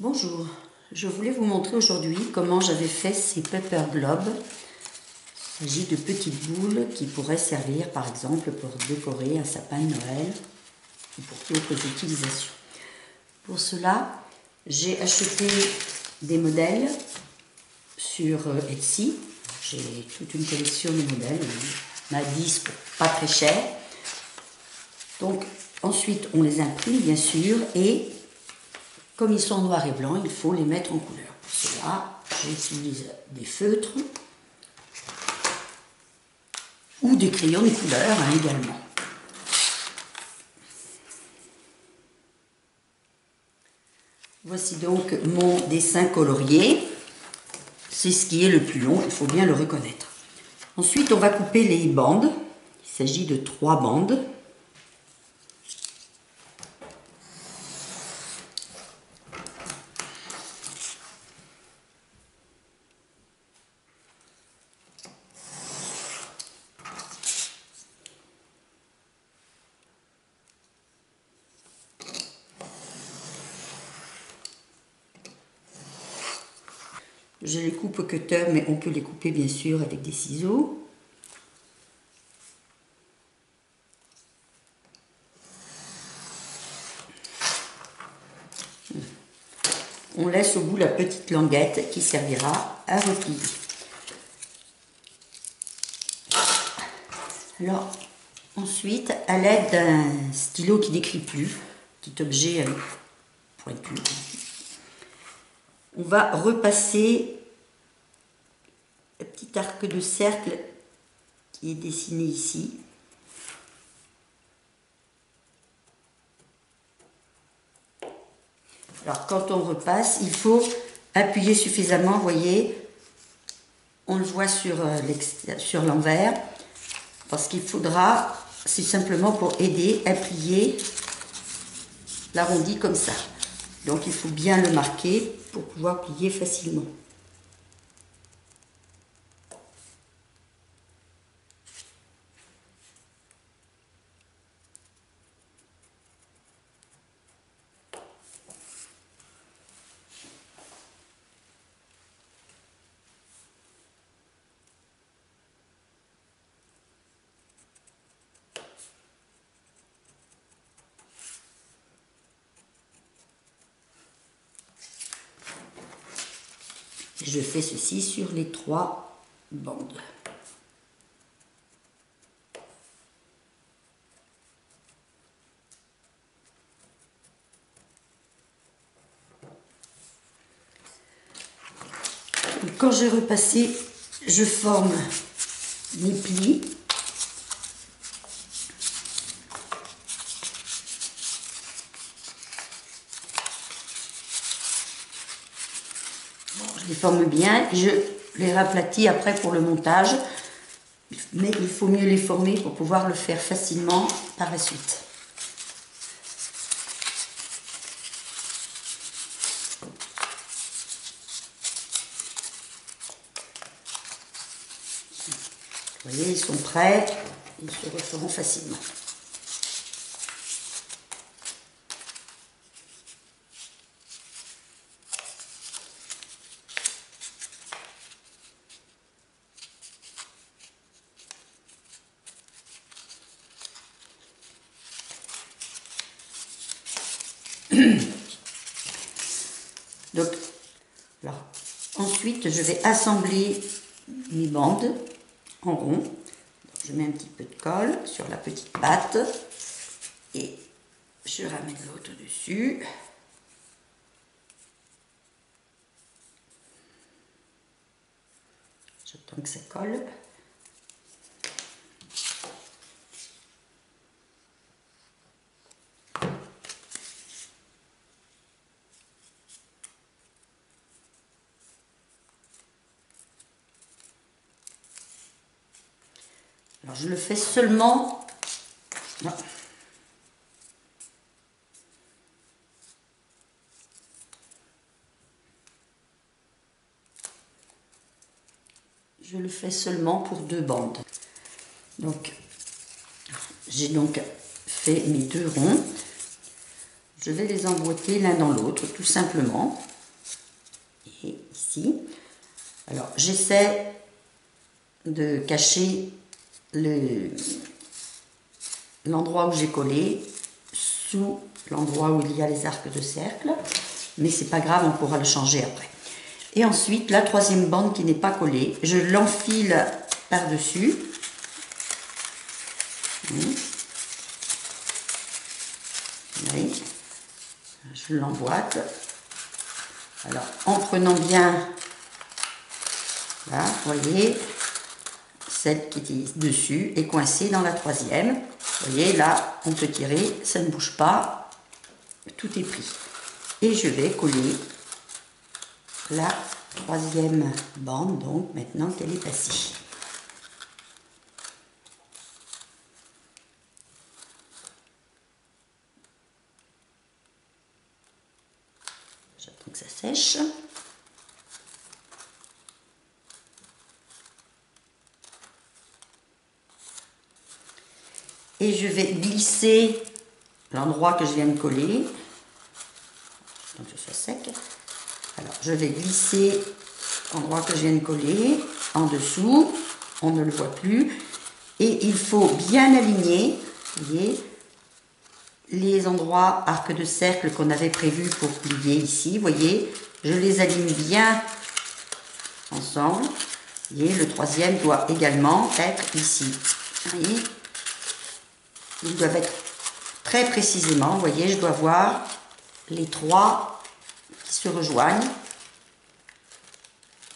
Bonjour, je voulais vous montrer aujourd'hui comment j'avais fait ces paper globes. Il s'agit de petites boules qui pourraient servir par exemple pour décorer un sapin de Noël ou pour d'autres utilisations. Pour cela, j'ai acheté des modèles sur Etsy. J'ai toute une collection de modèles, on a 10 pour pas très cher. Donc ensuite on les imprime bien sûr et comme ils sont noirs et blancs, il faut les mettre en couleur. Pour cela, j'utilise des feutres ou des crayons de couleur également. Voici donc mon dessin colorié. C'est ce qui est le plus long, il faut bien le reconnaître. Ensuite, on va couper les bandes. Il s'agit de 3 bandes. Je les coupe au cutter, mais on peut les couper bien sûr avec des ciseaux. On laisse au bout la petite languette qui servira à replier. Alors, ensuite, à l'aide d'un stylo qui n'écrit plus, petit objet pointu, on va repasser le petit arc de cercle qui est dessiné ici. Alors quand on repasse, il faut appuyer suffisamment, vous voyez, on le voit sur l'envers, parce qu'il faudra, c'est simplement pour aider à plier l'arrondi comme ça. Donc il faut bien le marquer pour pouvoir plier facilement. Je fais ceci sur les 3 bandes. Quand j'ai repassé, je forme mes plis. Je les forme bien, je les raplatis après pour le montage, mais il faut mieux les former pour pouvoir le faire facilement par la suite. Vous voyez, ils sont prêts, ils se referont facilement. Donc, alors, ensuite, je vais assembler mes bandes en rond. Donc, je mets un petit peu de colle sur la petite patte et je ramène l'autre dessus. J'attends que ça colle. Alors je le fais seulement... Non. Je le fais seulement pour 2 bandes. Donc, j'ai donc fait mes 2 ronds. Je vais les emboîter l'un dans l'autre, tout simplement. ici. Alors j'essaie de cacher l'endroit où j'ai collé sous l'endroit où il y a les arcs de cercle, mais c'est pas grave, on pourra le changer après. Et ensuite la troisième bande qui n'est pas collée, je l'enfile par-dessus. Oui. Je l'emboîte. Alors en prenant bien, là, vous voyez, celle qui est dessus est coincée dans la troisième. Vous voyez, là, on peut tirer, ça ne bouge pas, tout est pris. Et je vais coller la troisième bande, donc maintenant qu'elle est passée. J'attends que ça sèche. Et je vais glisser l'endroit que je viens de coller, donc que ce soit sec. Alors je vais glisser l'endroit que je viens de coller en dessous, on ne le voit plus, et il faut bien aligner, vous voyez, les endroits arcs de cercle qu'on avait prévus pour plier ici, vous voyez, je les aligne bien ensemble. Vous voyez, le troisième doit également être ici. Vous voyez, ils doivent être très précisément, vous voyez, je dois voir les trois qui se rejoignent.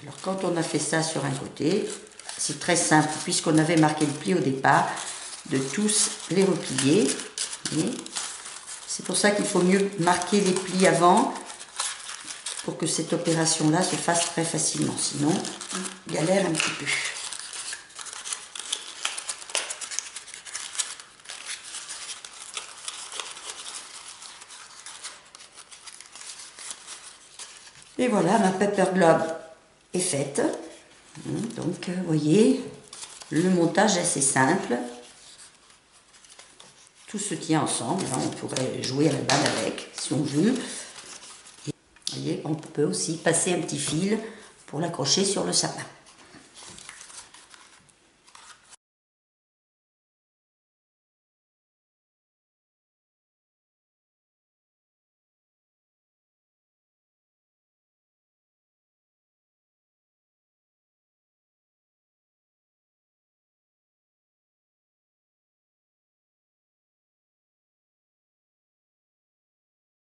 Alors quand on a fait ça sur un côté, c'est très simple, puisqu'on avait marqué le pli au départ, de tous les replier. C'est pour ça qu'il faut mieux marquer les plis avant, pour que cette opération-là se fasse très facilement, sinon on galère un petit peu. Et voilà, ma Pepper Globe est faite. Donc, vous voyez, le montage est assez simple. Tout se tient ensemble. Là, on pourrait jouer à la balle avec, si on veut. Et, vous voyez, on peut aussi passer un petit fil pour l'accrocher sur le sapin.